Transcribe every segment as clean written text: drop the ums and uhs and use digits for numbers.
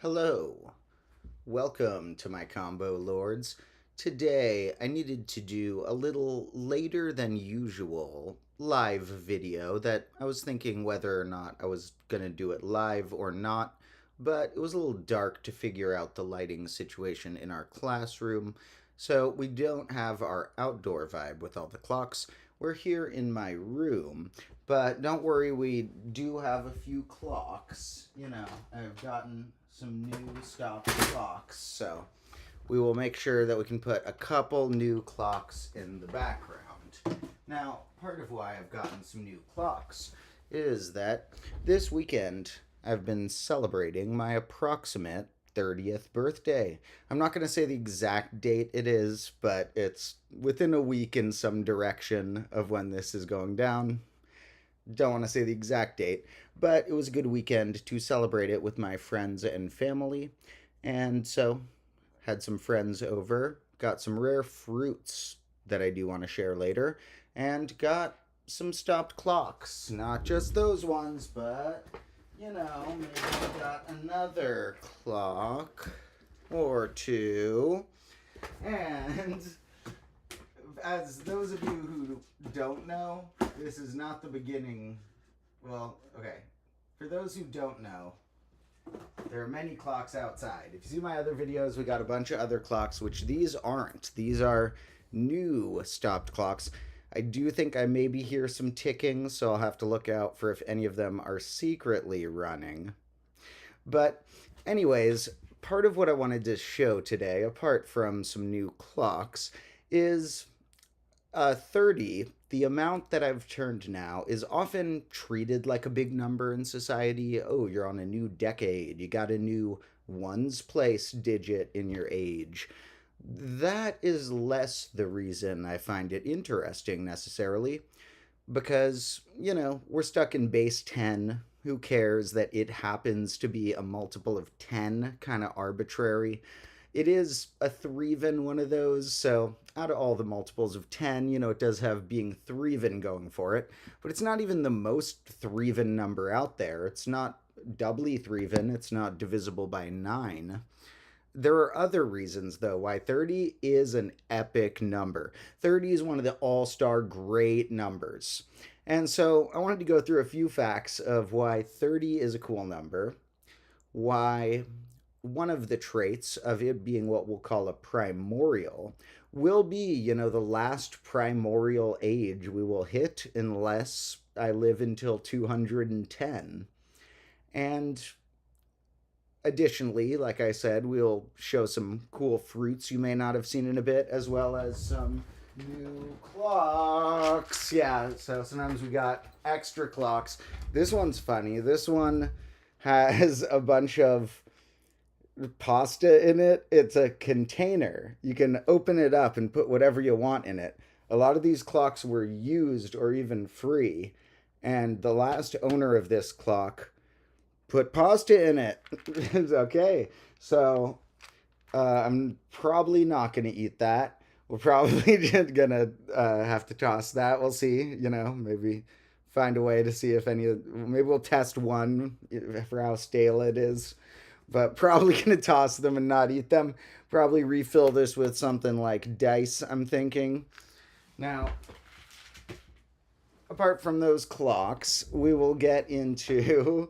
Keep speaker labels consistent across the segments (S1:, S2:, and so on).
S1: Hello, welcome to my combo lords. Today I needed to do a little later than usual live video that I was thinking whether or not I was going to do it live or not, but it was a little dark to figure out the lighting situation in our classroom, so we don't have our outdoor vibe with all the clocks. We're here in my room, but don't worry, we do have a few clocks. I've gotten some new stock clocks, so we will make sure that we can put a couple new clocks in the background. Now, part of why I've gotten some new clocks is that this weekend I've been celebrating my approximate 30th birthday. I'm not going to say the exact date it is, but it's within a week in some direction of when this is going down. Don't want to say the exact date, but it was a good weekend to celebrate it with my friends and family. And so, had some friends over, got some rare fruits that I do want to share later, and got some stopped clocks. Not just those ones, but, maybe I got another clock or two. And as those of you who don't know, this is not the beginning. Well, okay. For those who don't know, there are many clocks outside. If you see my other videos, we got a bunch of other clocks, which these aren't. These are new stopped clocks. I do think I maybe hear some ticking, so I'll have to look out for if any of them are secretly running. But anyways, part of what I wanted to show today, apart from some new clocks, is 30, the amount that I've turned now, is often treated like a big number in society. Oh, you're on a new decade. You got a new ones place digit in your age. That is less the reason I find it interesting necessarily, because, we're stuck in base 10. Who cares that it happens to be a multiple of 10? Kind of arbitrary. It is a threeven one of those, so out of all the multiples of 10, it does have being threeven going for it, but it's not even the most threeven number out there. It's not doubly threeven, it's not divisible by 9. There are other reasons, though, why 30 is an epic number. 30 is one of the all-star great numbers. And so I wanted to go through a few facts of why 30 is a cool number, why one of the traits of it being what we'll call a primorial will be, the last primorial age we will hit unless I live until 210. And additionally, like I said, we'll show some cool fruits you may not have seen in a bit, as well as some new clocks. Yeah, so sometimes we got extra clocks. This one's funny. This one has a bunch of pasta in it. It's a container. You can open it up and put whatever you want in it. A lot of these clocks were used or even free, and the last owner of this clock put pasta in it. Okay, so I'm probably not going to eat that. We're probably just going to have to toss that. We'll see, maybe find a way to see if maybe we'll test one for how stale it is. But probably going to toss them and not eat them. Probably refill this with something like dice, I'm thinking. Now, apart from those clocks, we will get into...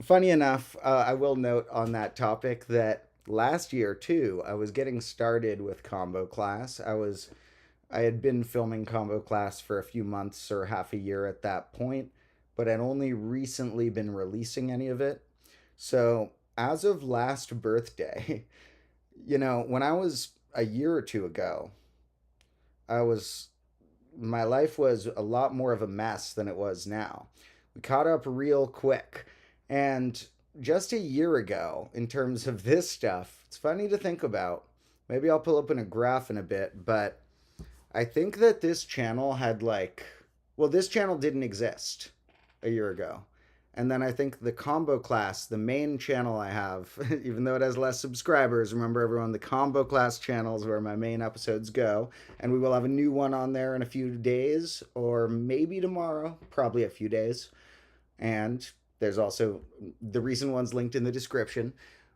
S1: funny enough, I will note on that topic that last year, too, I was getting started with combo class. I had been filming combo class for a few months or half a year at that point, but I'd only recently been releasing any of it. So as of last birthday, when I was a year or two ago, my life was a lot more of a mess than it was now. We caught up real quick. And just a year ago, in terms of this stuff, it's funny to think about. Maybe I'll pull up in a graph in a bit, but I think that this channel had this channel didn't exist a year ago. And then I think the combo class, the main channel I have, even though it has less subscribers, remember everyone, the combo class channel is where my main episodes go. And we will have a new one on there in a few days, or maybe tomorrow, probably a few days. And There's also the recent ones linked in the description.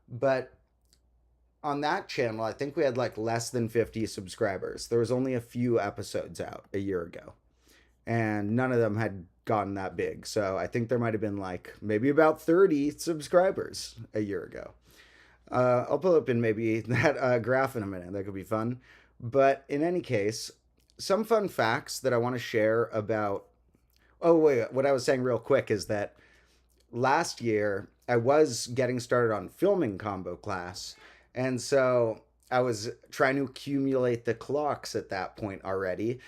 S1: But on that channel, I think we had like less than 50 subscribers. There was only a few episodes out a year ago, and none of them had gotten that big. So I think there might have been like maybe about 30 subscribers a year ago. I'll pull up in maybe that graph in a minute. That could be fun. But in any case, some fun facts that I want to share about. Oh, wait, what I was saying real quick is that last year I was getting started on filming combo class. And so I was trying to accumulate the clocks at that point already.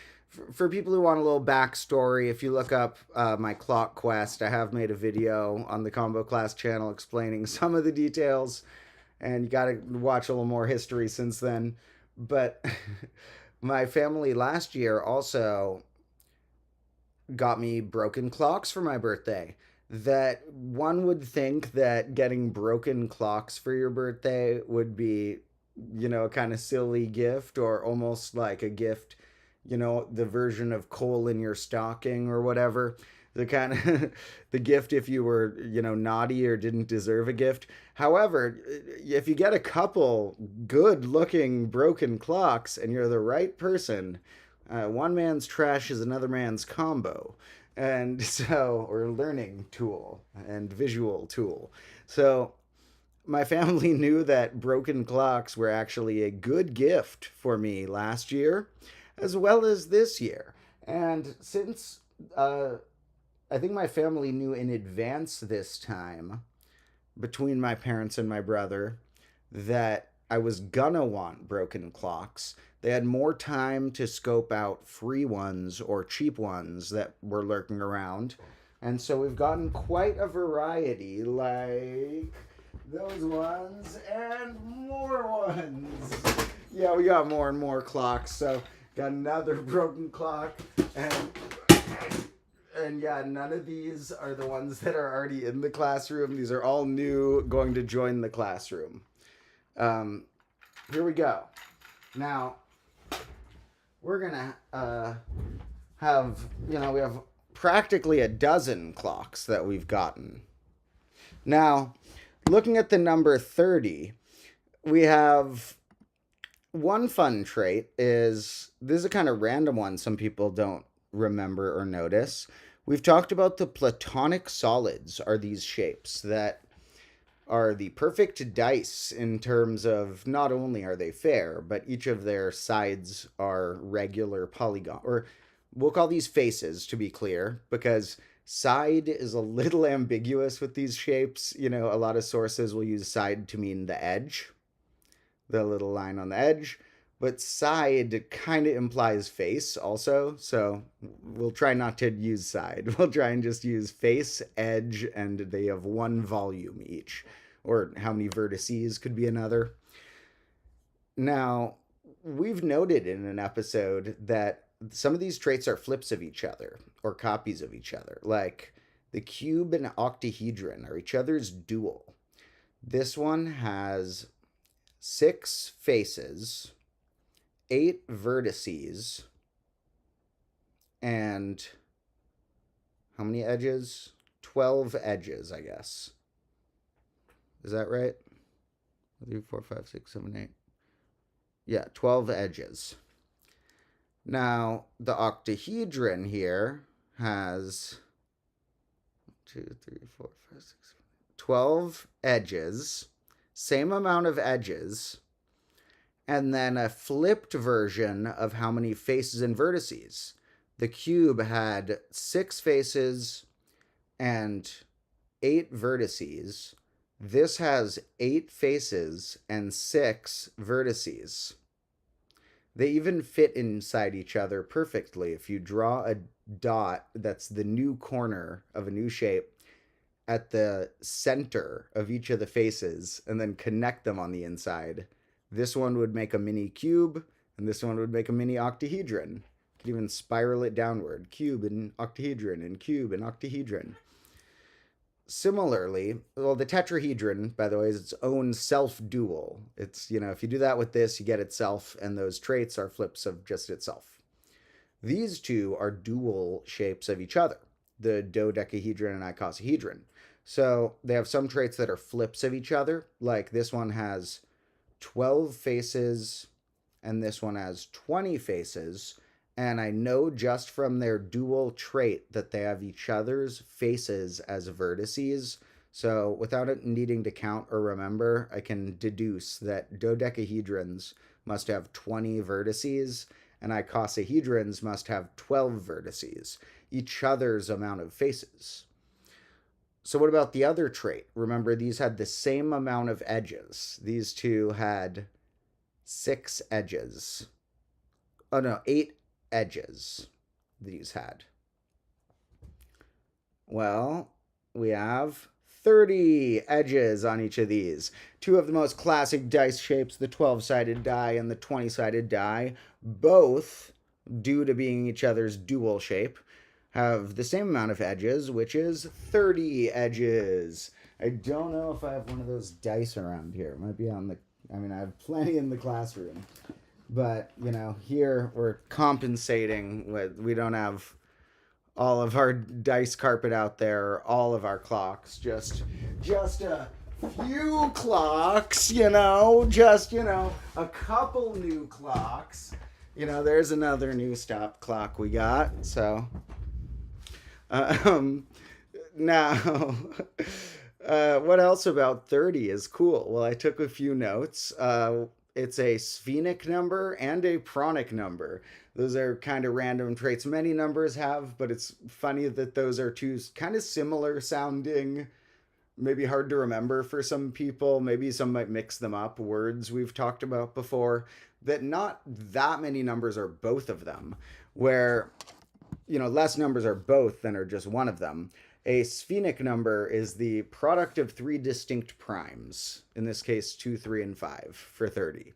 S1: For people who want a little backstory, if you look up my clock quest, I have made a video on the combo class channel explaining some of the details. And you got to watch a little more history since then. But my family last year also got me broken clocks for my birthday. That one would think that getting broken clocks for your birthday would be, a kind of silly gift, or almost like a gift, the version of coal in your stocking or whatever. The kind of the gift if you were, naughty or didn't deserve a gift. However, if you get a couple good looking broken clocks and you're the right person, one man's trash is another man's combo. And so, or learning tool and visual tool. So my family knew that broken clocks were actually a good gift for me last year, as well as this year. And since I think my family knew in advance this time, between my parents and my brother, that I was gonna want broken clocks. They had more time to scope out free ones or cheap ones that were lurking around. And so we've gotten quite a variety, like those ones and more ones. Yeah, we got more and more clocks. So got another broken clock, and yeah, none of these are the ones that are already in the classroom. These are all new, going to join the classroom. Here we go. Now, we're gonna have, we have practically a dozen clocks that we've gotten. Now, looking at the number 30, we have one fun trait is, this is a kind of random one some people don't remember or notice. We've talked about the platonic solids are these shapes that are the perfect dice in terms of not only are they fair, but each of their sides are regular polygon, or we'll call these faces to be clear, because side is a little ambiguous with these shapes. A lot of sources will use side to mean the edge, the little line on the edge. But side kind of implies face also, so we'll try not to use side. We'll try and just use face, edge, and they have one volume each. Or how many vertices could be another. Now, we've noted in an episode that some of these traits are flips of each other, or copies of each other. Like, the cube and octahedron are each other's dual. This one has 6 faces, 8 vertices, and how many edges? 12 edges, I guess. Is that right? 3, 4, 5, 6, 7, 8. Yeah, 12 edges. Now, the octahedron here has 2, 3, 4, 5, 6, 7, 12 edges, same amount of edges, and then a flipped version of how many faces and vertices. The cube had 6 faces and 8 vertices. This has 8 faces and 6 vertices. They even fit inside each other perfectly. If you draw a dot that's the new corner of a new shape at the center of each of the faces and then connect them on the inside, this one would make a mini cube, and this one would make a mini octahedron. You could even spiral it downward. Cube and octahedron, and cube and octahedron. Similarly, well, the tetrahedron, by the way, is its own self-dual. It's, if you do that with this, you get itself, and those traits are flips of just itself. These two are dual shapes of each other. the dodecahedron and icosahedron. So they have some traits that are flips of each other. Like this one has 12 faces and this one has 20 faces. And I know just from their dual trait that they have each other's faces as vertices. So without it needing to count or remember, I can deduce that dodecahedrons must have 20 vertices and icosahedrons must have 12 vertices, each other's amount of faces. So what about the other trait? Remember, these had the same amount of edges. These two had 6 edges. Oh no, 8 edges these had. Well, we have 30 edges on each of these. 2 of the most classic dice shapes, the 12-sided die and the 20-sided die, both, due to being each other's dual shape, have the same amount of edges, which is 30 edges. I don't know if I have one of those dice around here. It might be on the... I mean, I have plenty in the classroom. But, you know, here we're compensating with... We don't have all of our dice carpet out there, all of our clocks. Just a few clocks, you know. Just, you know, a couple new clocks. You know, there's another new stop clock we got, so... Now, what else about 30 is cool? Well, I took a few notes. It's a sphenic number and a pronic number. Those are kind of random traits many numbers have, but it's funny that those are two kind of similar sounding, maybe hard to remember for some people. Maybe some might mix them up, words we've talked about before, that not that many numbers are both of them, where... you know, less numbers are both than are just one of them. A sphenic number is the product of 3 distinct primes, in this case 2, 3, and 5 for 30.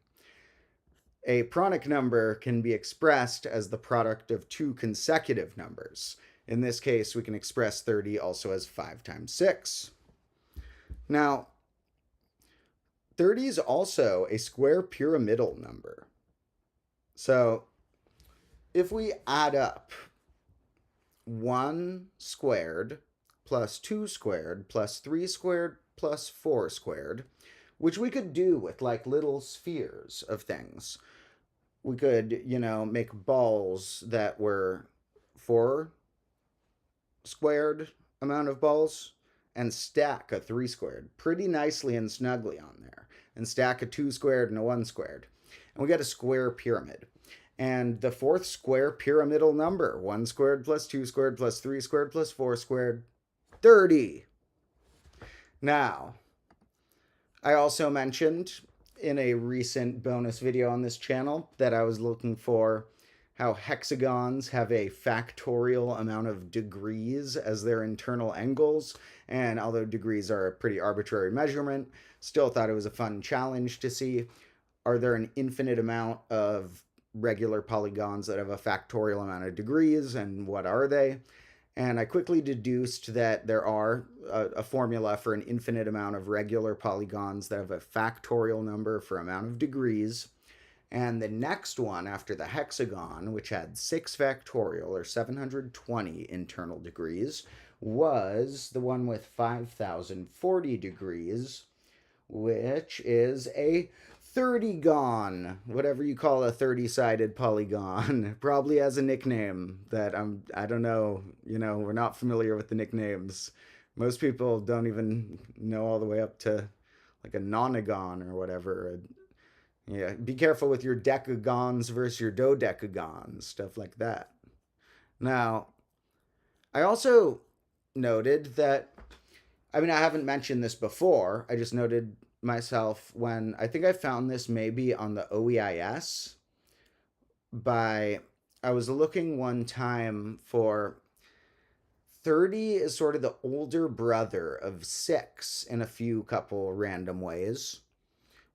S1: A pronic number can be expressed as the product of 2 consecutive numbers. In this case, we can express 30 also as 5 times 6. Now, 30 is also a square pyramidal number. So, if we add up 1 squared plus 2 squared plus 3 squared plus 4 squared, which we could do with like little spheres of things. We could, you know, make balls that were 4 squared amount of balls and stack a 3 squared pretty nicely and snugly on there, and stack a 2 squared and a 1 squared. And we got a square pyramid. And the 4th square pyramidal number, 1 squared plus 2 squared plus 3 squared plus 4 squared, 30. Now, I also mentioned in a recent bonus video on this channel that I was looking for how hexagons have a factorial amount of degrees as their internal angles. And although degrees are a pretty arbitrary measurement, still thought it was a fun challenge to see, are there an infinite amount of regular polygons that have a factorial amount of degrees, and what are they? And I quickly deduced that there are a formula for an infinite amount of regular polygons that have a factorial number for amount of degrees. And the next one after the hexagon, which had 6 factorial or 720 internal degrees, was the one with 5040 degrees, which is a 30gon, whatever you call a 30-sided polygon. Probably has a nickname that I don't know, you know, we're not familiar with the nicknames. Most people don't even know all the way up to like a nonagon or whatever. Yeah, be careful with your decagons versus your dodecagons, stuff like that. Now, I also noted that, I mean, I haven't mentioned this before, I just noted myself when I think I found this maybe on the OEIS I was looking one time for 30 is sort of the older brother of 6 in a few couple random ways.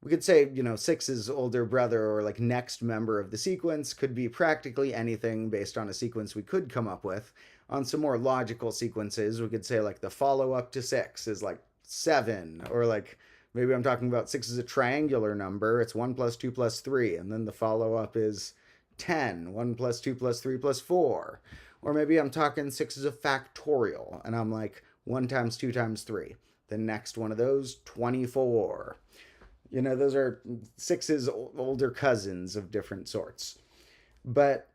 S1: We could say, you know, 6 is older brother or like next member of the sequence, could be practically anything based on a sequence we could come up with. On some more logical sequences, we could say like the follow-up to 6 is like 7, or like maybe I'm talking about 6 is a triangular number. It's 1 plus 2 plus 3. And then the follow-up is 10. 1 plus 2 plus 3 plus 4. Or maybe I'm talking 6 is a factorial, and I'm like 1 times 2 times 3. The next one of those, 24. You know, those are 6's older cousins of different sorts. But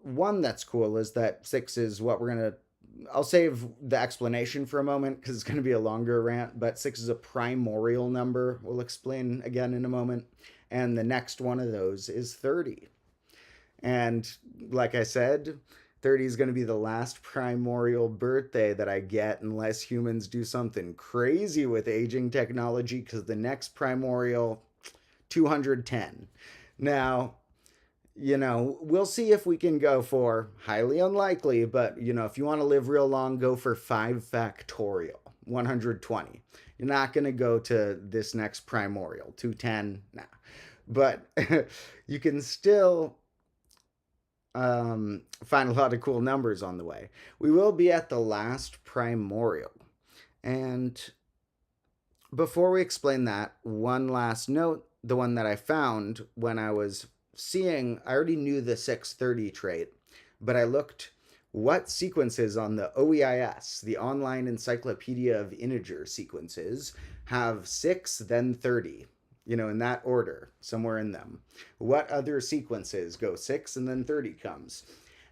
S1: one that's cool is that 6 is what we're going to. I'll save the explanation for a moment because it's going to be a longer rant, but 6 is a primorial number. We'll explain again in a moment. And the next one of those is 30. And like I said, 30 is going to be the last primorial birthday that I get unless humans do something crazy with aging technology, because the next primorial, 210. Now, you know, we'll see if we can go for, highly unlikely, but, you know, if you want to live real long, go for 5 factorial, 120. You're not going to go to this next primorial, 210, nah. But you can still find a lot of cool numbers on the way. We will be at the last primorial. And before we explain that, one last note, the one that I found when I was seeing, I already knew the 630 trait, but I looked what sequences on the OEIS, the Online Encyclopedia of Integer Sequences, have 6, then 30. You know, in that order, somewhere in them. What other sequences go 6 and then 30 comes?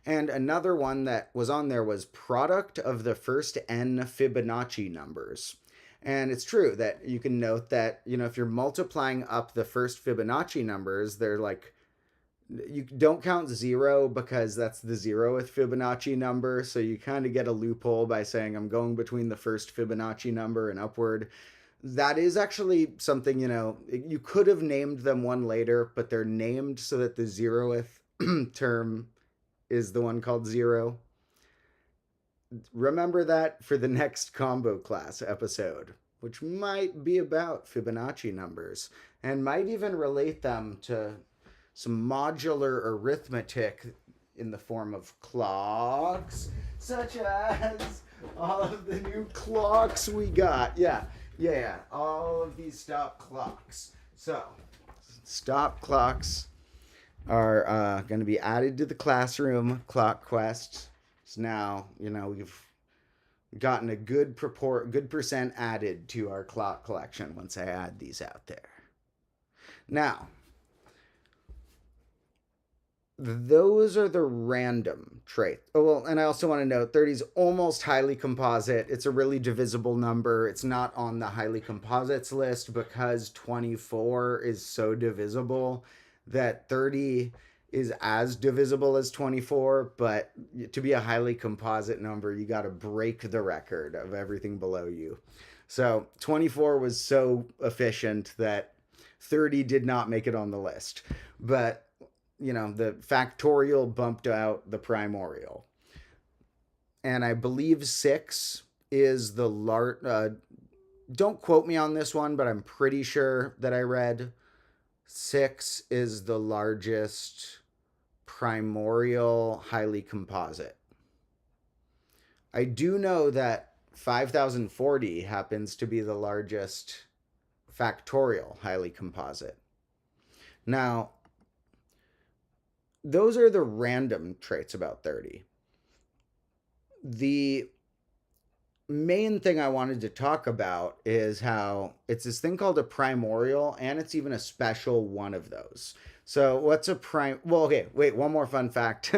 S1: And another one that was on there was product of the first n Fibonacci numbers. And it's true that you can note that, you know, if you're multiplying up the first Fibonacci numbers, they're like, you don't count 0 because that's the 0th Fibonacci number. So you kind of get a loophole by saying I'm going between the first Fibonacci number and upward. That is actually something, you know, you could have named them one later, but they're named so that the 0th term is the one called 0. Remember that for the next combo class episode, which might be about Fibonacci numbers and might even relate them to some modular arithmetic in the form of clocks, such as all of the new clocks we got. Yeah, all of these stop clocks. So, stop clocks are going to be added to the classroom clock quest. So now, you know, we've gotten a good percent added to our clock collection once I add these out there. Now, those are the random traits. Oh, well, and I also want to note 30 is almost highly composite. It's a really divisible number. It's not on the highly composites list because 24 is so divisible that 30 is as divisible as 24, but to be a highly composite number, you got to break the record of everything below you. So 24 was so efficient that 30 did not make it on the list. But you know, the factorial bumped out the primorial. And I believe 6 is the don't quote me on this one, but I'm pretty sure that I read 6 is the largest primorial highly composite. I do know that 5040 happens to be the largest factorial highly composite. Now, those are the random traits about 30. The main thing I wanted to talk about is how it's this thing called a primorial, and it's even a special one of those. So what's a well, okay, wait, one more fun fact.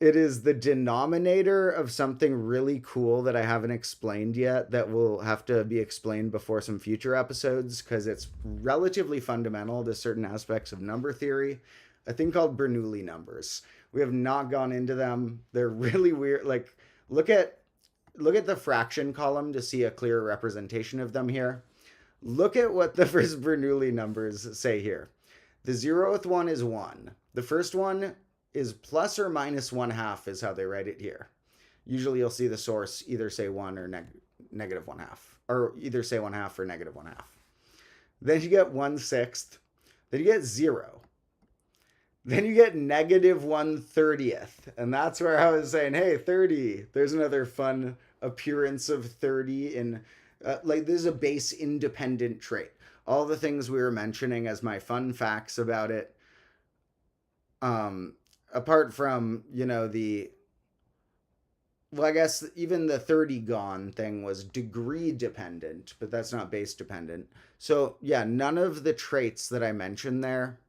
S1: It is the denominator of something really cool that I haven't explained yet that will have to be explained before some future episodes because it's relatively fundamental to certain aspects of number theory. A thing called Bernoulli numbers. We have not gone into them. They're really weird. Like, look at the fraction column to see a clear representation of them here. Look at what the first Bernoulli numbers say here. The 0th one is 1. The first one is plus or minus 1/2 is how they write it here. Usually you'll see the source either say 1 or negative 1/2. Or either say 1/2 or negative 1/2. Then you get 1/6. Then you get 0. Then you get negative 1/30th. And that's where I was saying, hey, 30. There's another fun appearance of 30 in, like, this is a base independent trait. All the things we were mentioning as my fun facts about it apart from, well, I guess even the 30 gone thing was degree dependent, but that's not base dependent. So, yeah, none of the traits that I mentioned there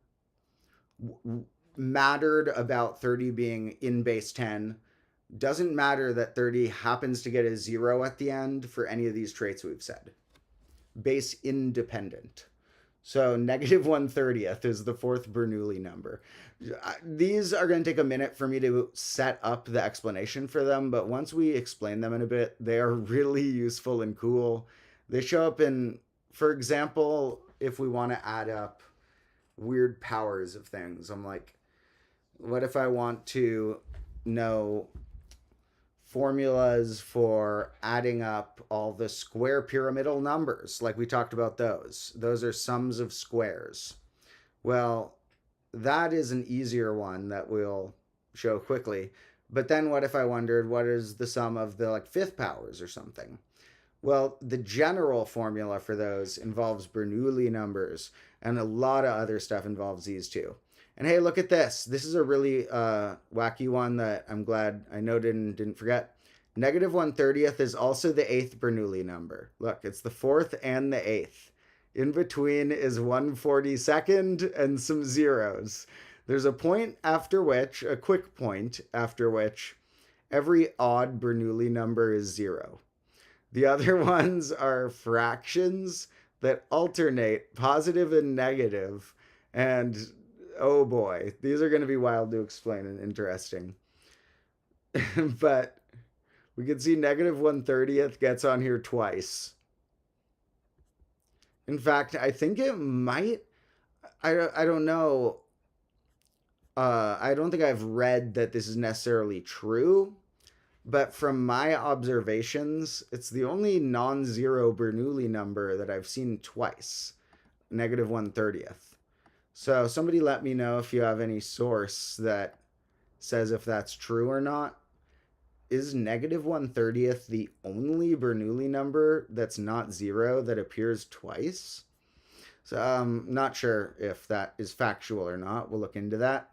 S1: mattered about 30 being in base 10. Doesn't matter that 30 happens to get a 0 at the end for any of these traits we've said. Base independent. So negative 1/30th is the fourth Bernoulli number. These are going to take a minute for me to set up the explanation for them, but once we explain them in a bit, they are really useful and cool. They show up in, for example, if we want to add up weird powers of things. I'm like, what if I want to know formulas for adding up all the square pyramidal numbers? Like we talked about those. Those are sums of squares. Well, that is an easier one that we'll show quickly. But then what if I wondered what is the sum of the like fifth powers or something? Well, the general formula for those involves Bernoulli numbers, and a lot of other stuff involves these too. And hey, look at this. This is a really wacky one that I'm glad I noted and didn't forget. Negative 1/30th is also the eighth Bernoulli number. Look, it's the fourth and the eighth. In between is 1/42nd and some zeros. There's a point after which, a quick point after which, every odd Bernoulli number is 0. The other ones are fractions that alternate positive and negative. And oh boy, these are going to be wild to explain and interesting. But we can see negative 1/30th gets on here twice. In fact, I think it might. I don't know. I don't think I've read that this is necessarily true. But from my observations, it's the only non-zero Bernoulli number that I've seen twice. Negative 1/30th. So somebody let me know if you have any source that says if that's true or not. Is negative 1/30th the only Bernoulli number that's not 0 that appears twice? So I'm not sure if that is factual or not. We'll look into that.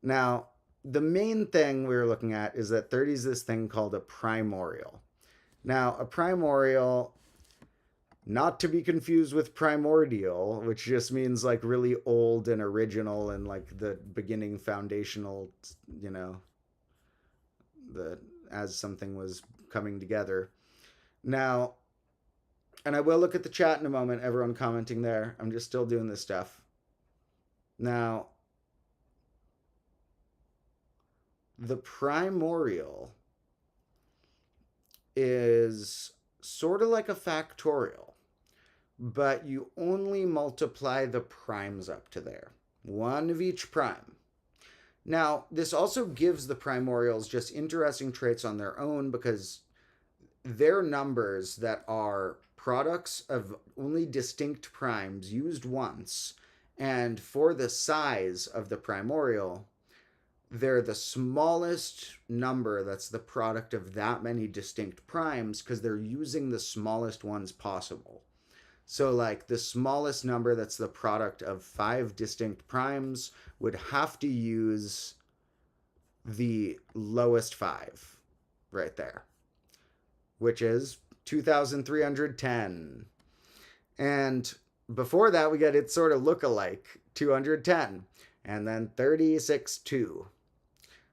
S1: Now, the main thing we were looking at is that 30 is this thing called a primorial. Now, a primorial, not to be confused with primordial, which just means like really old and original and like the beginning foundational, as something was coming together. Now, and I will look at the chat in a moment, everyone commenting there. I'm just still doing this stuff. Now, the primorial is sort of like a factorial, but you only multiply the primes up to there. One of each prime. Now, this also gives the primorials just interesting traits on their own because they're numbers that are products of only distinct primes used once, and for the size of the primorial, they're the smallest number that's the product of that many distinct primes because they're using the smallest ones possible. So like the smallest number that's the product of 5 distinct primes would have to use the lowest 5 right there, which is 2,310. And before that, we get its sort of look-alike, 210, and then 36.2.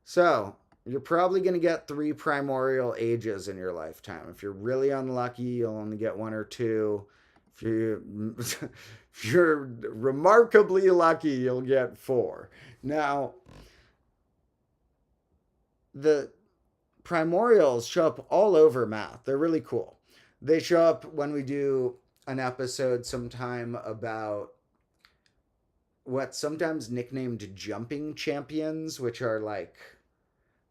S1: So you're probably going to get 3 primorial ages in your lifetime. If you're really unlucky, you'll only get 1 or 2. If you're remarkably lucky, you'll get 4. Now, the primorials show up all over math. They're really cool. They show up when we do an episode sometime about what's sometimes nicknamed jumping champions, which are like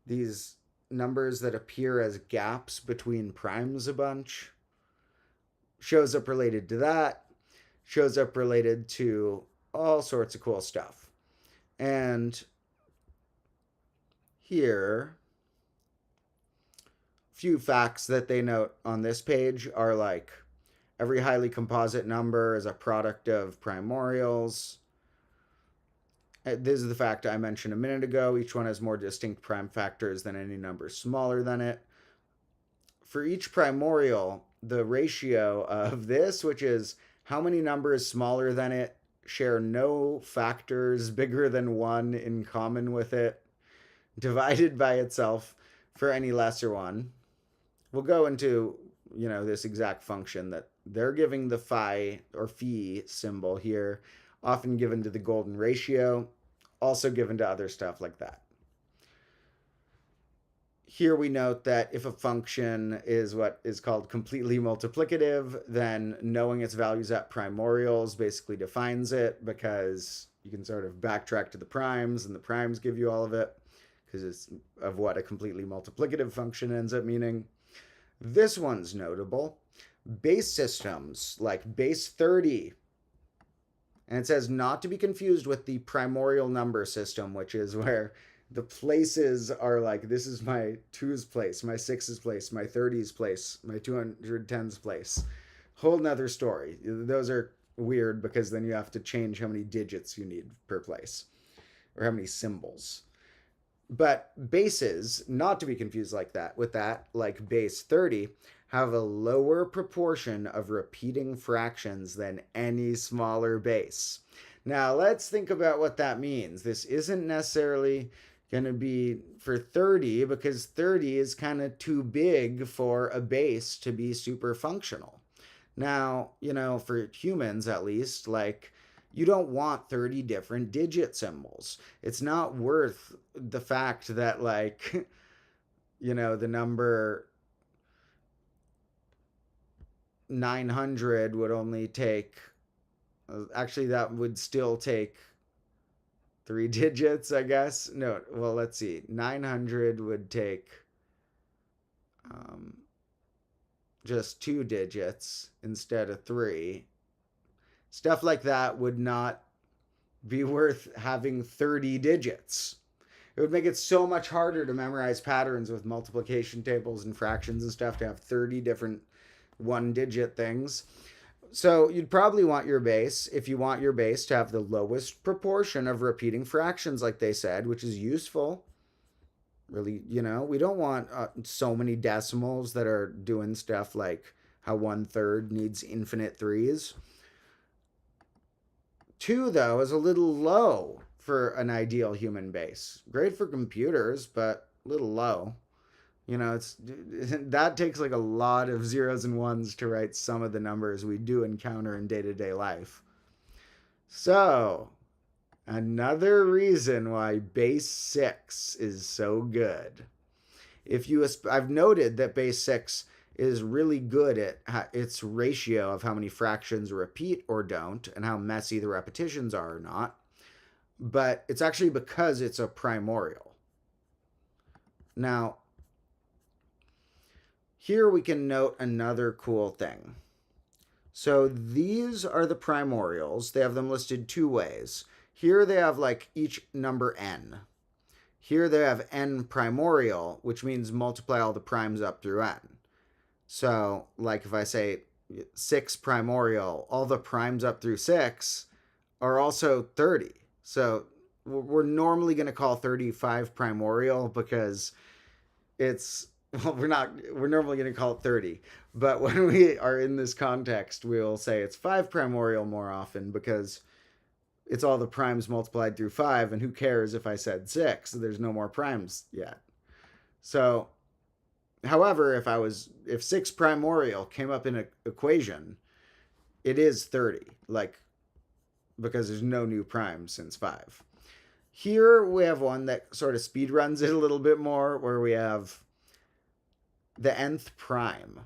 S1: these numbers that appear as gaps between primes a bunch. Shows up related to that. Shows up related to all sorts of cool stuff. And here, few facts that they note on this page are like every highly composite number is a product of primorials. This is the fact I mentioned a minute ago. Each one has more distinct prime factors than any number smaller than it. For each primorial, the ratio of this, which is how many numbers smaller than it share no factors bigger than 1 in common with it, divided by itself for any lesser one. We'll go into, this exact function that they're giving the phi or phi symbol here, often given to the golden ratio, also given to other stuff like that. Here we note that if a function is what is called completely multiplicative, then knowing its values at primorials basically defines it, because you can sort of backtrack to the primes, and the primes give you all of it, because it's of what a completely multiplicative function ends up meaning. This one's notable. Base systems like base 30, and it says not to be confused with the primorial number system, which is where the places are like, this is my 2's place, my 6's place, my 30's place, my 210's place. Whole nother story. Those are weird because then you have to change how many digits you need per place, or how many symbols. But bases, not to be confused like that, with that, like base 30, have a lower proportion of repeating fractions than any smaller base. Now, let's think about what that means. This isn't necessarily going to be for 30, because 30 is kind of too big for a base to be super functional. Now, for humans at least, like, you don't want 30 different digit symbols. It's not worth the fact that, like, the number 900 would only take, actually that would still take 3 digits, I guess. No, well, let's see. 900 would take just 2 digits instead of 3. Stuff like that would not be worth having 30 digits. It would make it so much harder to memorize patterns with multiplication tables and fractions and stuff to have 30 different 1-digit things. So you'd probably want your base, if you want your base to have the lowest proportion of repeating fractions, like they said, which is useful. Really, we don't want so many decimals that are doing stuff like how 1/3 needs infinite 3's. 2, though, is a little low for an ideal human base. Great for computers, but a little low. That takes like a lot of 0s and 1s to write some of the numbers we do encounter in day-to-day life. So, another reason why base 6 is so good. I've noted that base 6 is really good at its ratio of how many fractions repeat or don't, and how messy the repetitions are or not. But it's actually because it's a primorial. Now, here we can note another cool thing. So these are the primorials. They have them listed 2 ways. Here they have like each number n. Here they have n primorial, which means multiply all the primes up through n. So, like if I say 6 primorial, all the primes up through 6 are also 30. So we're normally going to call 35 primorial because it's, well, we're normally going to call it 30. But when we are in this context, we'll say it's 5 primorial more often because it's all the primes multiplied through 5. And who cares if I said 6? There's no more primes yet. So, however, if 6 primorial came up in an equation, it is 30, because there's no new primes since 5. Here we have one that sort of speed runs it a little bit more, where we have the nth prime.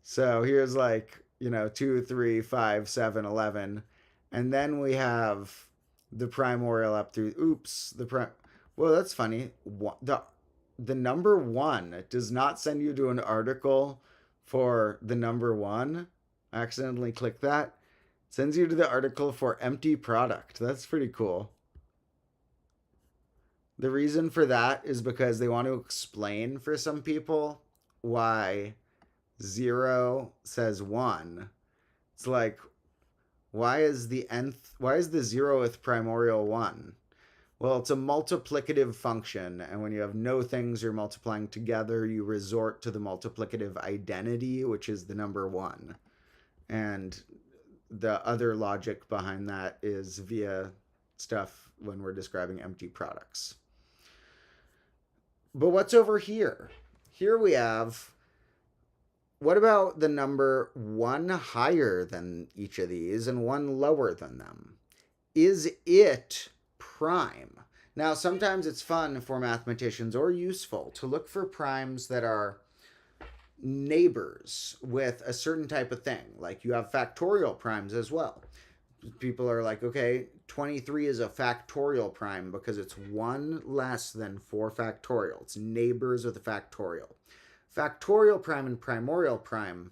S1: So here's 2, 3, 5, 7, 11. And then we have the primorial up through, well, that's funny. The number 1 does not send you to an article for the number 1. I accidentally clicked that. It sends you to the article for empty product. That's pretty cool. The reason for that is because they want to explain for some people why 0 says 1. It's like, why is the 0th primorial 1? Well, it's a multiplicative function, and when you have no things you're multiplying together, you resort to the multiplicative identity, which is the number 1. And the other logic behind that is via stuff when we're describing empty products. But what's over here? Here we have, what about the number 1 higher than each of these and 1 lower than them? Is it prime? Now, sometimes it's fun for mathematicians or useful to look for primes that are neighbors with a certain type of thing. Like you have factorial primes as well. People are like, okay, 23 is a factorial prime because it's 1 less than 4 factorial. It's neighbors with a factorial. Factorial prime and primorial prime,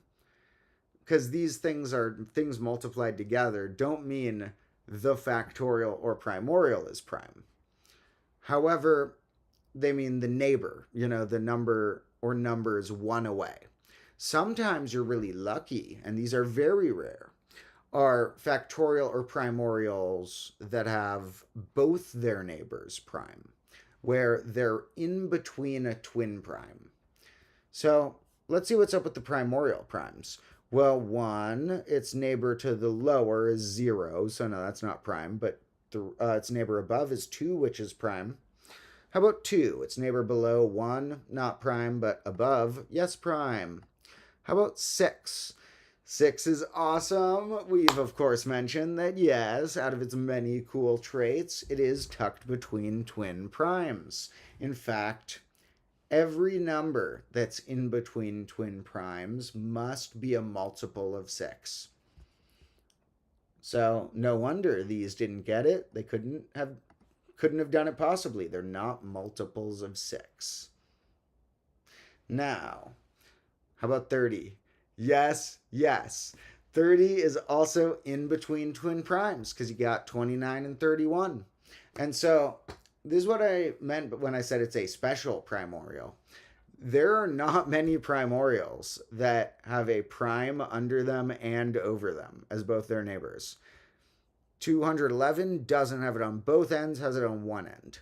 S1: because these things are things multiplied together, don't mean the factorial or primorial is prime. However, they mean the neighbor, the number or numbers 1 away. Sometimes you're really lucky, and these are very rare, are factorial or primorials that have both their neighbors prime, where they're in between a twin prime. So let's see what's up with the primorial primes. Well, 1, its neighbor to the lower is 0, so no, that's not prime, but its neighbor above is 2, which is prime. How about 2? Its neighbor below 1, not prime, but above, yes, prime. How about 6? 6 is awesome. We've, of course, mentioned that, yes, out of its many cool traits, it is tucked between twin primes. In fact, every number that's in between twin primes must be a multiple of 6. So no wonder these didn't get it. They couldn't have done it possibly. They're not multiples of 6. Now, how about 30? Yes. 30 is also in between twin primes because you got 29 and 31. And so this is what I meant when I said it's a special primorial. There are not many primorials that have a prime under them and over them as both their neighbors. 211 doesn't have it on both ends, has it on one end.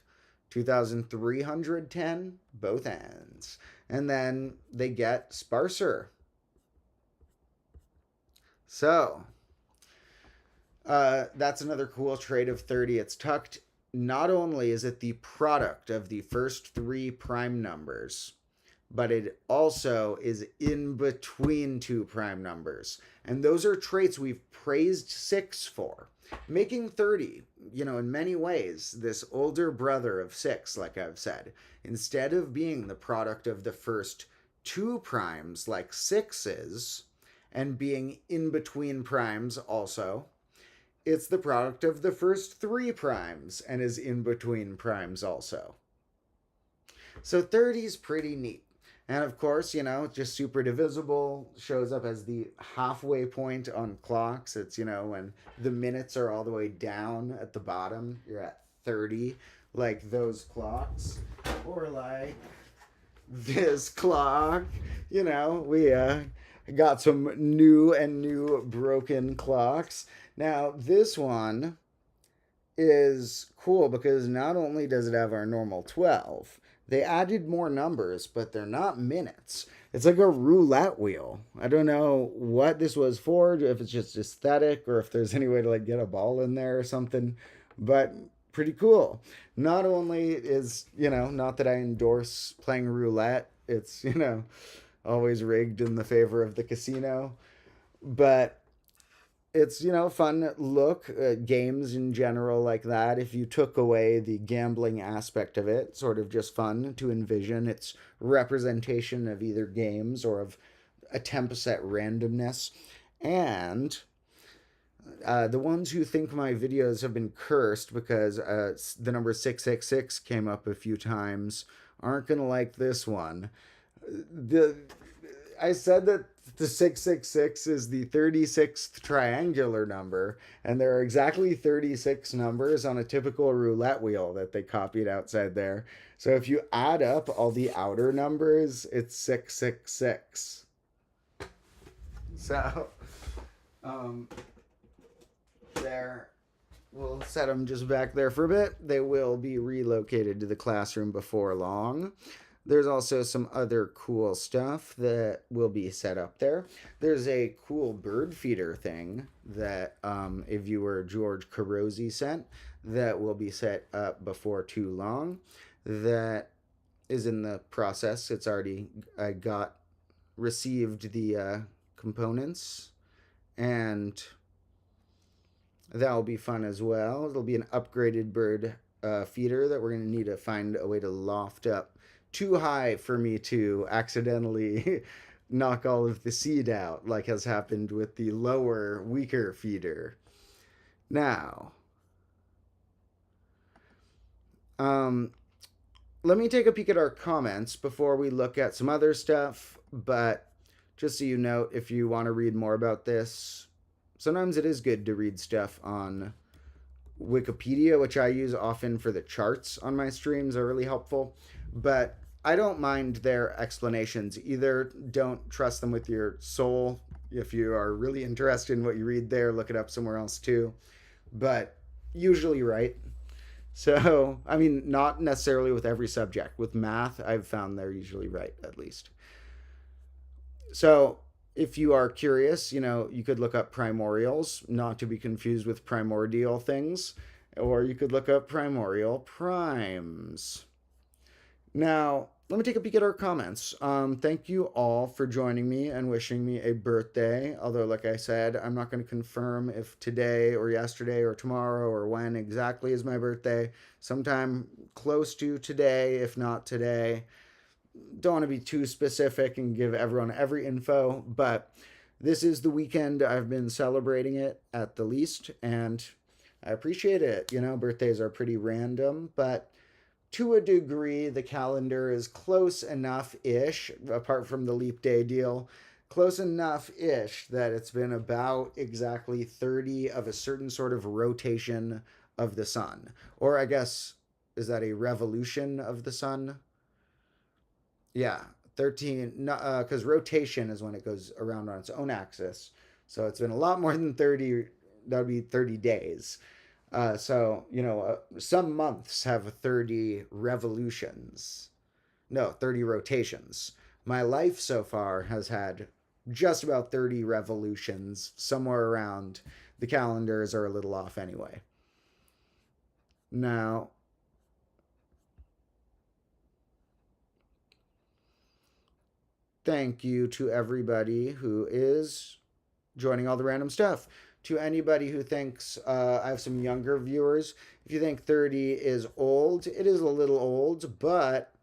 S1: 2310, both ends. And then they get sparser. So, that's another cool trait of 30. It's tucked. Not only is it the product of the first 3 prime numbers, but it also is in between 2 prime numbers. And those are traits we've praised 6 for. Making 30, in many ways, this older brother of 6, like I've said, instead of being the product of the first 2 primes like 6 is, and being in between primes also, it's the product of the first 3 primes and is in between primes also. So 30 is pretty neat. And of course, just super divisible, shows up as the halfway point on clocks. It's, when the minutes are all the way down at the bottom, you're at 30, like those clocks. Or like this clock, we got some new broken clocks. Now, this one is cool because not only does it have our normal 12, they added more numbers, but they're not minutes. It's like a roulette wheel. I don't know what this was for, if it's just aesthetic or if there's any way to get a ball in there or something, but pretty cool. Not only is, not that I endorse playing roulette, it's, always rigged in the favor of the casino, but it's, fun look, games in general like that. If you took away the gambling aspect of it, sort of just fun to envision its representation of either games or of attempts at randomness. And the ones who think my videos have been cursed because the number 666 came up a few times aren't going to like this one. I said that the 666 is the 36th triangular number, and there are exactly 36 numbers on a typical roulette wheel that they copied outside there. So if you add up all the outer numbers, it's 666. So, there. we'll set them just back there for a bit. They will be relocated to the classroom before long. There's also some other cool stuff that will be set up there. There's a cool bird feeder thing that a viewer, George Carozzi, sent that will be set up before too long. That is in the process. It's already, I got, received the components, and that will be fun as well. It'll be an upgraded bird feeder that we're going to need to find a way to loft up too high for me to accidentally knock all of the seed out, like has happened with the lower, weaker feeder. Now, let me take a peek at our comments before we look at some other stuff, but just so you know, if you want to read more about this, sometimes it is good to read stuff on Wikipedia, which I use often for the charts on my streams, are really helpful. But I don't mind their explanations either. Don't trust them with your soul. If you are really interested in what you read there, look it up somewhere else too. But usually right. So, I mean, not necessarily with every subject. With math, I've found they're usually right, at least. So, if you are curious, you could look up primorials, not to be confused with primordial things, or you could look up primorial primes. Now, let me take a peek at our comments. Thank you all for joining me and wishing me a birthday. Although, like I said, I'm not going to confirm if today or yesterday or tomorrow or when exactly is my birthday. Sometime close to today, if not today. Don't want to be too specific and give everyone every info, but this is the weekend I've been celebrating it at the least, and I appreciate it. Birthdays are pretty random, but to a degree, the calendar is close enough-ish, apart from the leap day deal, close enough-ish that it's been about exactly 30 of a certain sort of rotation of the sun. Or I guess, is that a revolution of the sun? Yeah, 13, because rotation is when it goes around on its own axis. So it's been a lot more than 30, that would be 30 days. Some months have 30 revolutions. No, 30 rotations. My life so far has had just about 30 revolutions, somewhere around. The calendars are a little off anyway. Now, thank you to everybody who is joining all the random stuff. To anybody who thinks, I have some younger viewers, if you think 30 is old, it is a little old, but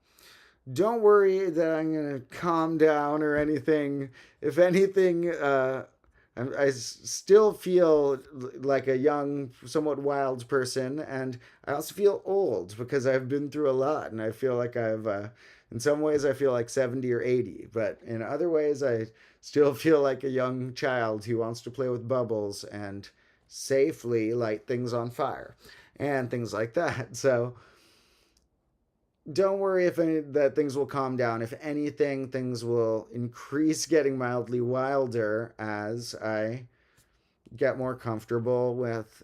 S1: don't worry that I'm going to calm down or anything. If anything, I still feel like a young, somewhat wild person, and I also feel old because I've been through a lot, and I feel like in some ways I feel like 70 or 80, but in other ways I still feel like a young child who wants to play with bubbles and safely light things on fire and things like that. So don't worry that things will calm down. If anything, things will increase getting mildly wilder as I get more comfortable with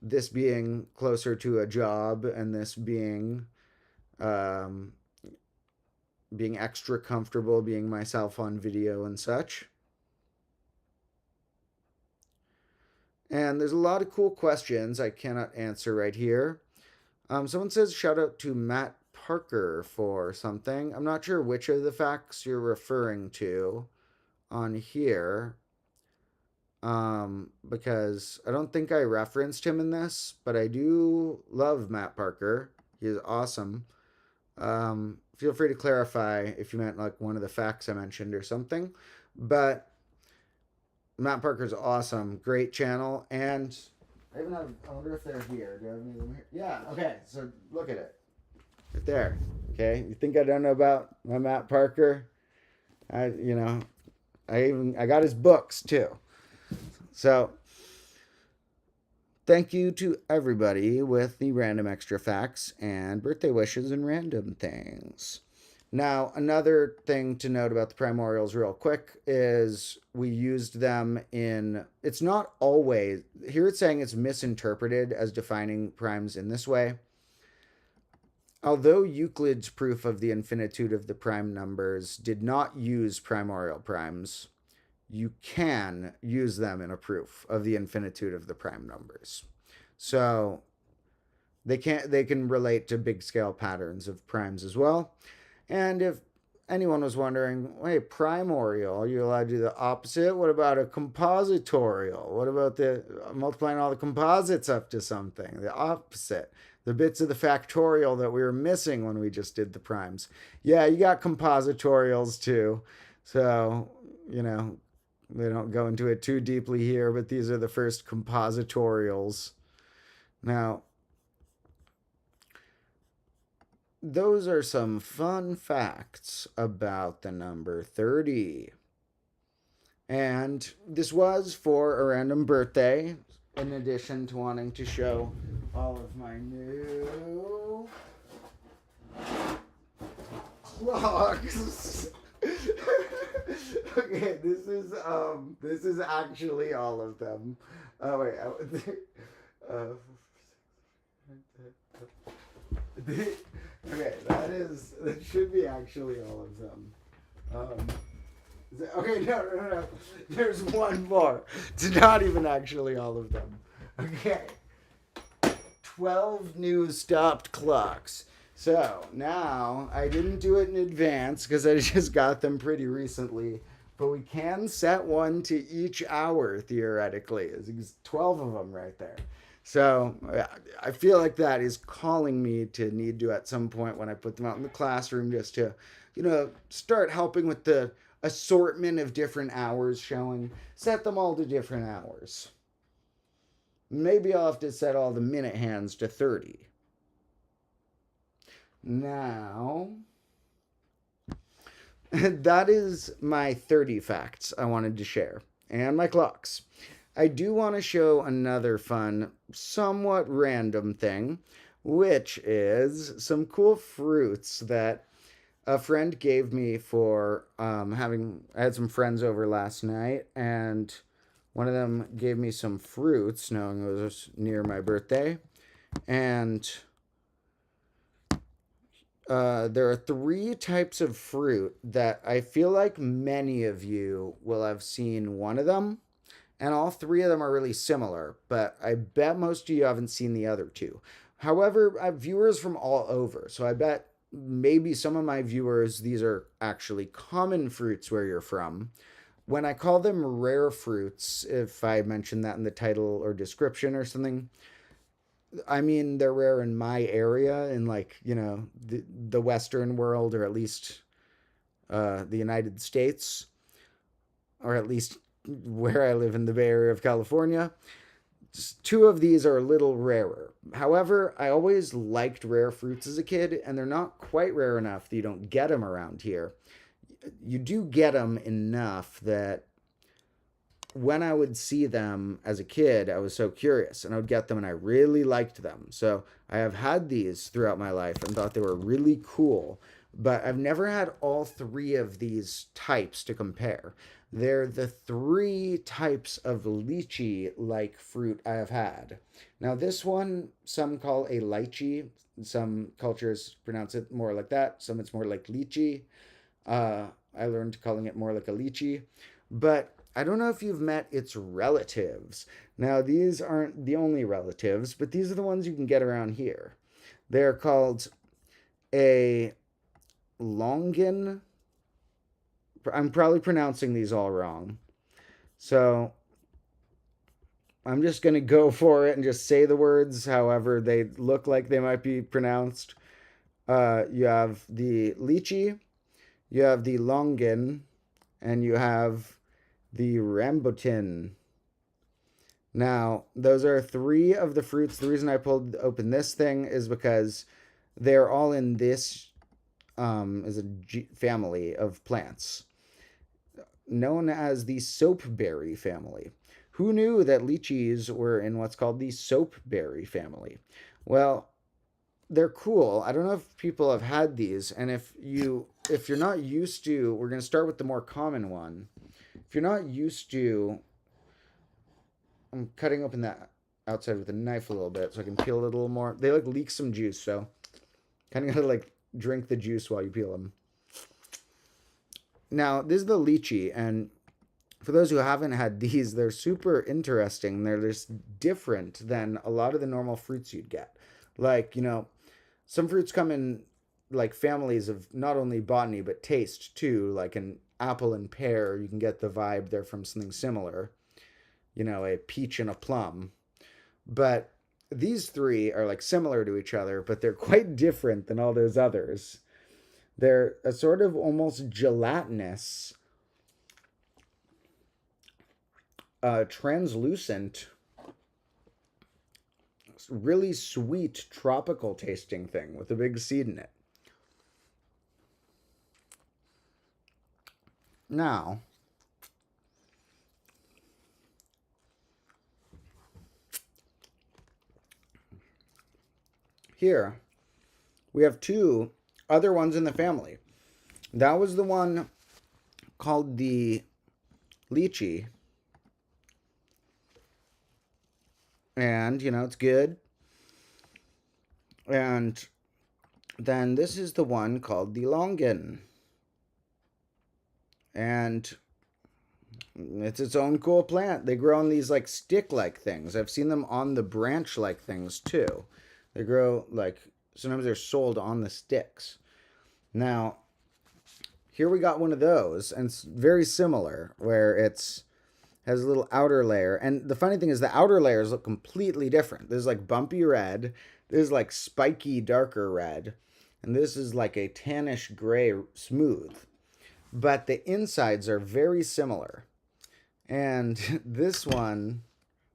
S1: this being closer to a job and this being extra comfortable being myself on video and such. And there's a lot of cool questions I cannot answer right here. Someone says shout out to Matt Parker for something. I'm not sure which of the facts you're referring to on here, because I don't think I referenced him in this, but I do love Matt Parker. He is awesome. Feel free to clarify if you meant like one of the facts I mentioned or something. But Matt Parker's awesome. Great channel. And I wonder if they're here. Do I have any of them here? Yeah, okay. So look at it. Right there. Okay. You think I don't know about my Matt Parker? I got his books too. So thank you to everybody with the random extra facts and birthday wishes and random things. Now, another thing to note about the primorials real quick is we used them in, it's not always, here it's saying it's misinterpreted as defining primes in this way. Although Euclid's proof of the infinitude of the prime numbers did not use primorial primes, you can use them in a proof of the infinitude of the prime numbers. So they can relate to big scale patterns of primes as well. And if anyone was wondering, hey, primorial, are you allowed to do the opposite? What about a compositorial? What about the multiplying all the composites up to something? The opposite. The bits of the factorial that we were missing when we just did the primes. Yeah, you got compositorials too. So, they don't go into it too deeply here, but these are the first compositorials. Now, those are some fun facts about the number 30. And this was for a random birthday, in addition to wanting to show all of my new clocks. Okay, this is actually all of them. Oh wait, okay, that should be actually all of them. Okay, no. There's one more. It's not even actually all of them. Okay. 12 new stopped clocks. So now, I didn't do it in advance because I just got them pretty recently, but we can set one to each hour, theoretically. There's 12 of them right there. So I feel like that is calling me to need to, at some point when I put them out in the classroom, just to, start helping with the assortment of different hours showing. Set them all to different hours. Maybe I'll have to set all the minute hands to 30. Now, that is my 30 facts I wanted to share, and my clocks. I do want to show another fun, somewhat random thing, which is some cool fruits that a friend gave me for I had some friends over last night, and one of them gave me some fruits, knowing it was near my birthday. And there are 3 types of fruit that I feel like many of you will have seen one of them. And all 3 of them are really similar, but I bet most of you haven't seen the other 2. However, I have viewers from all over, so I bet maybe some of my viewers, these are actually common fruits where you're from. When I call them rare fruits, if I mention that in the title or description or something, I mean they're rare in my area, in the Western world, or at least the United States, or at least where I live in the Bay Area of California. 2 of these are a little rarer. However, I always liked rare fruits as a kid, and they're not quite rare enough that you don't get them around here. You do get them enough that when I would see them as a kid, I was so curious, and I would get them, and I really liked them. So I have had these throughout my life and thought they were really cool, but I've never had all 3 of these types to compare. They're the 3 types of lychee-like fruit I have had. Now, this one, some call a lychee. Some cultures pronounce it more like that. Some it's more like lychee. I learned calling it more like a lychee. But I don't know if you've met its relatives. Now, these aren't the only relatives, but these are the ones you can get around here. They're called a longan. I'm probably pronouncing these all wrong. So I'm just going to go for it and just say the words however they look like they might be pronounced. You have the lychee, you have the longan, and you have the rambutan. Now, those are 3 of the fruits. The reason I pulled open this thing is because they're all in this is a family of plants known as the soapberry family. Who knew that lychees were in what's called the soapberry family? Well, they're cool. I don't know if people have had these, and if you if you're not used to, we're going to start with the more common one. If you're not used to, I'm cutting open that outside with a knife a little bit so I can peel it a little more. They like leak some juice, so kind of gotta like drink the juice while you peel them. Now, this is the lychee, and for those who haven't had these, they're super interesting. They're just different than a lot of the normal fruits you'd get. Like, some fruits come in like families of not only botany but taste too, like an apple and pear. You can get the vibe they're from something similar, a peach and a plum. But these three are like similar to each other, but they're quite different than all those others. They're a sort of almost gelatinous, translucent, really sweet tropical tasting thing with a big seed in it. Now, here we have two other ones in the family. That was the one called the lychee. And, it's good. And then this is the one called the longan. And it's its own cool plant. They grow on these like stick-like things. I've seen them on the branch-like things too. They grow like, sometimes they're sold on the sticks. Now, here we got one of those, and it's very similar, where has a little outer layer. And the funny thing is the outer layers look completely different. There's like bumpy red, there's like spiky darker red, and this is like a tannish gray smooth. But the insides are very similar. And this one,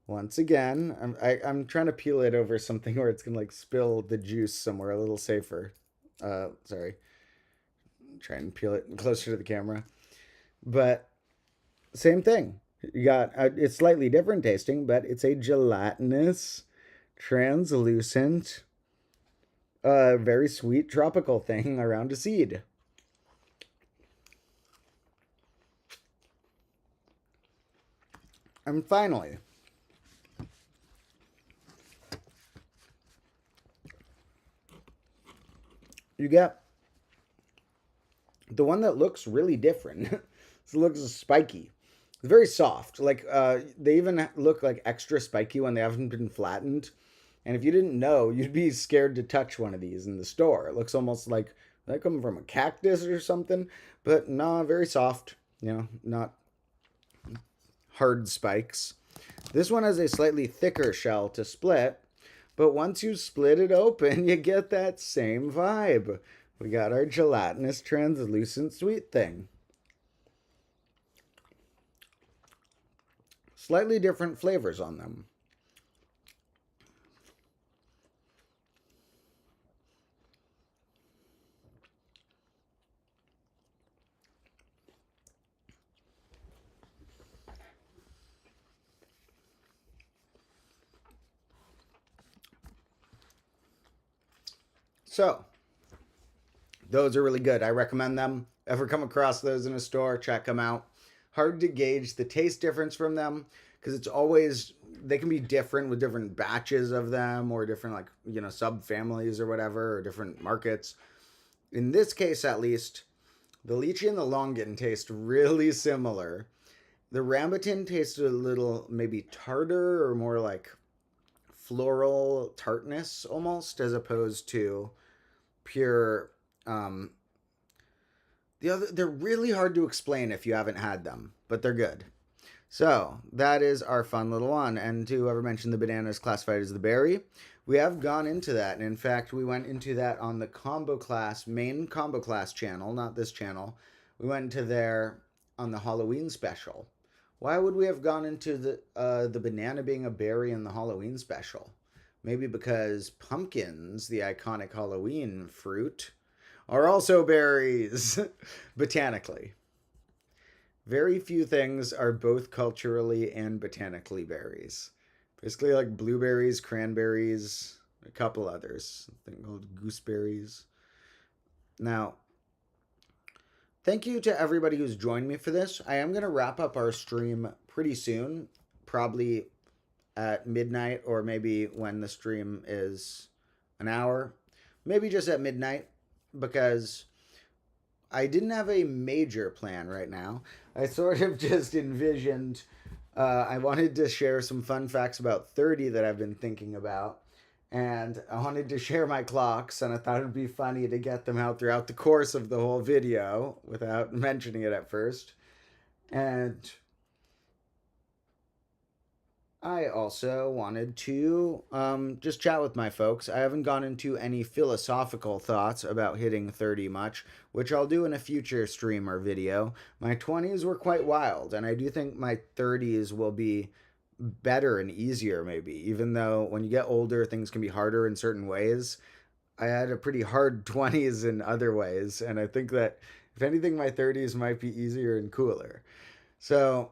S1: once again, I'm trying to peel it over something where it's going to like spill the juice somewhere a little safer. Sorry. Try and peel it closer to the camera. But same thing. You got, it's slightly different tasting, but it's a gelatinous, translucent, very sweet tropical thing around a seed. And finally, you get the one that looks really different. It looks spiky. It's very soft. Like, they even look like extra spiky when they haven't been flattened. And if you didn't know, you'd be scared to touch one of these in the store. It looks almost like they come from a cactus or something. But no, very soft. Not hard spikes. This one has a slightly thicker shell to split, but once you split it open, you get that same vibe. We got our gelatinous, translucent sweet thing. Slightly different flavors on them. So, those are really good. I recommend them. Ever come across those in a store, check them out. Hard to gauge the taste difference from them because it's always, they can be different with different batches of them or different like, subfamilies or whatever, or different markets. In this case, at least, the lychee and the longan taste really similar. The rambutan tasted a little maybe tartar or more like floral tartness almost, as opposed to pure they're really hard to explain if you haven't had them, but they're good. So that is our fun little one. And to whoever mentioned the banana is classified as the berry, we have gone into that. And in fact, we went into that on the combo class, main combo class channel, not this channel. We went into there on the Halloween special. Why would we have gone into the banana being a berry in the Halloween special? Maybe because pumpkins, the iconic Halloween fruit, are also berries, botanically. Very few things are both culturally and botanically berries. Basically like blueberries, cranberries, a couple others. Something called gooseberries. Now, Thank you to everybody who's joined me for this. I am going to wrap up our stream pretty soon, probably at midnight, or maybe when the stream is an hour, maybe just at midnight, because I didn't have a major plan right now. I sort of just envisioned, I wanted to share some fun facts about 30 that I've been thinking about. And I wanted to share my clocks, and I thought it'd be funny to get them out throughout the course of the whole video without mentioning it at first. And I also wanted to just chat with my folks. I haven't gone into any philosophical thoughts about hitting 30 much, which I'll do in a future stream or video. My 20s were quite wild, and I do think my 30s will be better and easier, maybe, even though when you get older, things can be harder in certain ways. I had a pretty hard 20s in other ways, and I think that if anything, my 30s might be easier and cooler. So,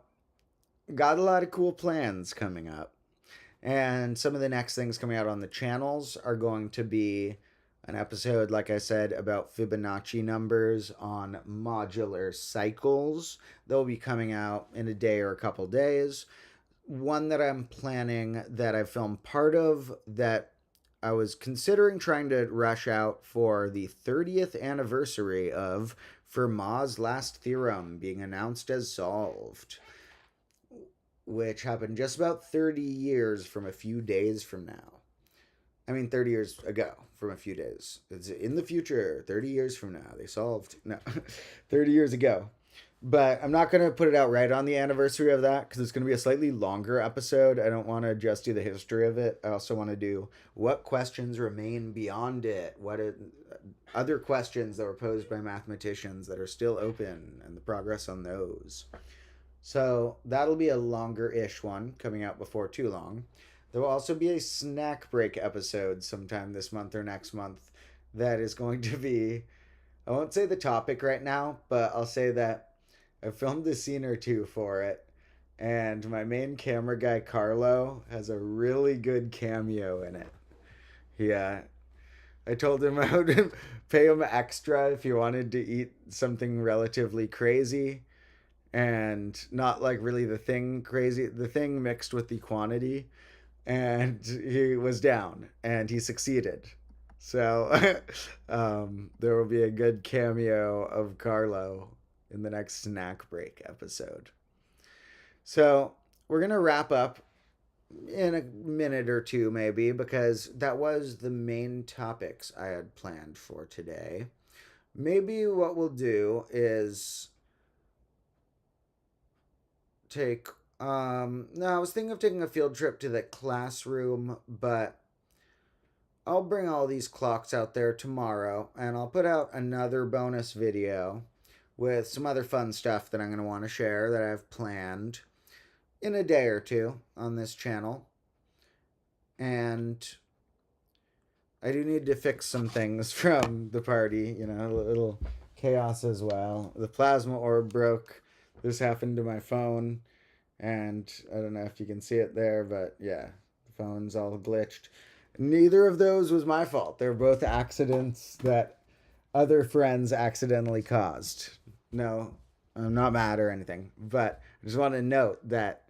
S1: got a lot of cool plans coming up. And some of the next things coming out on the channels are going to be an episode, like I said, about Fibonacci numbers on modular cycles. They'll be coming out in a day or a couple days. One that I'm planning that I filmed part of that I was considering trying to rush out for the 30th anniversary of Fermat's last theorem being announced as solved, which happened just about 30 years from a few days from now. I mean, 30 years ago from a few days. It's in the future, 30 years from now. They solved, no, 30 years ago. But I'm not going to put it out right on the anniversary of that because it's going to be a slightly longer episode. I don't want to just do the history of it. I also want to do what questions remain beyond it, other questions that were posed by mathematicians that are still open, and the progress on those. So that'll be a longer-ish one coming out before too long. There will also be a snack break episode sometime this month or next month that is going to be, I won't say the topic right now, but I'll say that I filmed a scene or two for it, and my main camera guy, Carlo, has a really good cameo in it. Yeah, I told him I would pay him extra if he wanted to eat something relatively crazy and not like really the thing crazy, the thing mixed with the quantity. And he was down, and he succeeded. So there will be a good cameo of Carlo in the next snack break episode. So we're going to wrap up in a minute or two, maybe, because that was the main topics I had planned for today. Maybe what we'll do is take no, I was thinking of taking a field trip to the classroom, but I'll bring all these clocks out there tomorrow, and I'll put out another bonus video with some other fun stuff that I'm going to want to share that I've planned in a day or two on this channel. And I do need to fix some things from the party, a little chaos as well. The plasma orb broke. This happened to my phone, and I don't know if you can see it there, but yeah, the phone's all glitched. Neither of those was my fault. They're both accidents that other friends accidentally caused. No, I'm not mad or anything, but I just want to note that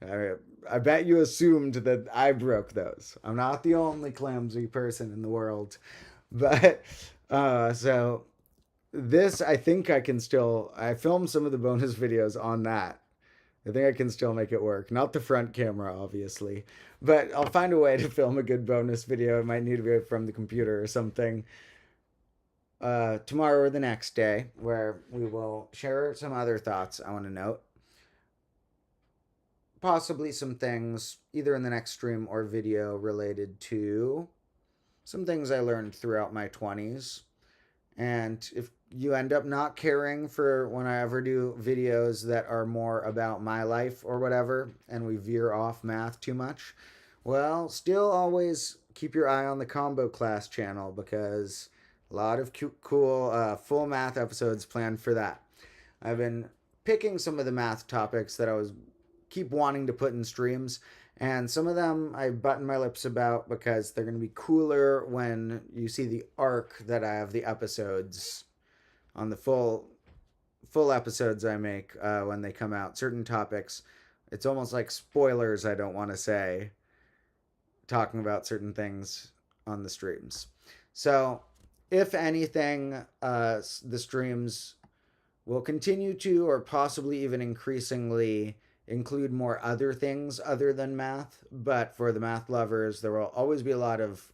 S1: I bet you assumed that I broke those. I'm not the only clumsy person in the world, but so this, I think I filmed some of the bonus videos on that. I think I can still make it work. Not the front camera, obviously, but I'll find a way to film a good bonus video. It might need to be from the computer or something. Tomorrow or the next day, where we will share some other thoughts I want to note. Possibly some things either in the next stream or video related to some things I learned throughout my 20s. And if you end up not caring for when I ever do videos that are more about my life or whatever, and we veer off math too much, well, still always keep your eye on the Combo Class channel, because a lot of cool full math episodes planned for that. I've been picking some of the math topics that I keep wanting to put in streams, and some of them I button my lips about because they're going to be cooler when you see the arc that I have the episodes on the full full episodes I make when they come out, certain topics, it's almost like spoilers I don't want to say, talking about certain things on the streams. So, if anything, the streams will continue to, or possibly even increasingly, include more other things other than math. But for the math lovers, there will always be a lot of,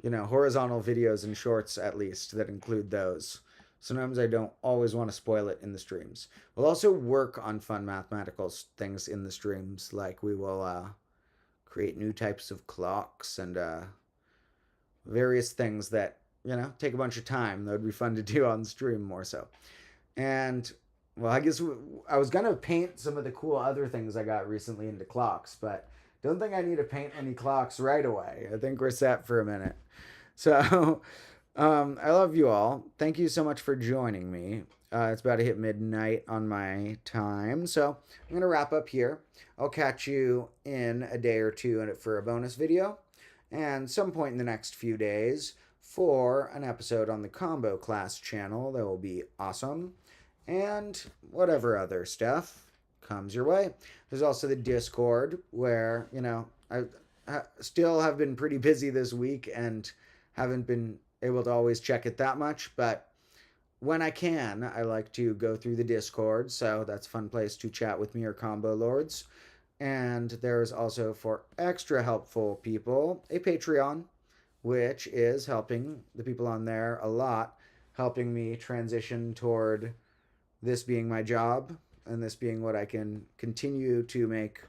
S1: horizontal videos and shorts at least that include those. Sometimes I don't always want to spoil it in the streams. We'll also work on fun mathematical things in the streams, like we will create new types of clocks and various things that, take a bunch of time. That would be fun to do on stream more so. And, well, I guess I was going to paint some of the cool other things I got recently into clocks, but don't think I need to paint any clocks right away. I think we're set for a minute. So, I love you all. Thank you so much for joining me. It's about to hit midnight on my time, so I'm going to wrap up here. I'll catch you in a day or two for a bonus video, and some point in the next few days for an episode on the Combo Class channel that will be awesome, and whatever other stuff comes your way. There's also the Discord where, I still have been pretty busy this week and haven't been able to always check it that much, but when I can, I like to go through the Discord, so that's a fun place to chat with me or Combo Lords. And there's also, for extra helpful people, a Patreon, which is helping the people on there a lot, helping me transition toward this being my job and this being what I can continue to make,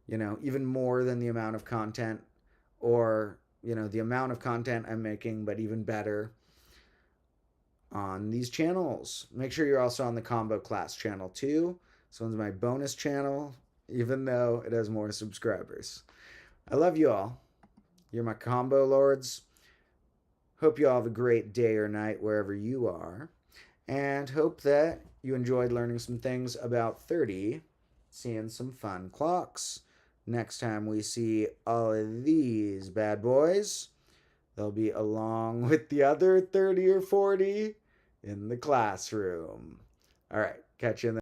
S1: even more than the amount of content, or, the amount of content I'm making, but even better on these channels. Make sure you're also on the Combo Class channel too. This one's my bonus channel, even though it has more subscribers. I love you all. You're my Combo Lords. Hope you all have a great day or night wherever you are. And hope that you enjoyed learning some things about 30, seeing some fun clocks. Next time we see all of these bad boys, they'll be along with the other 30 or 40 in the classroom. All right, catch you in the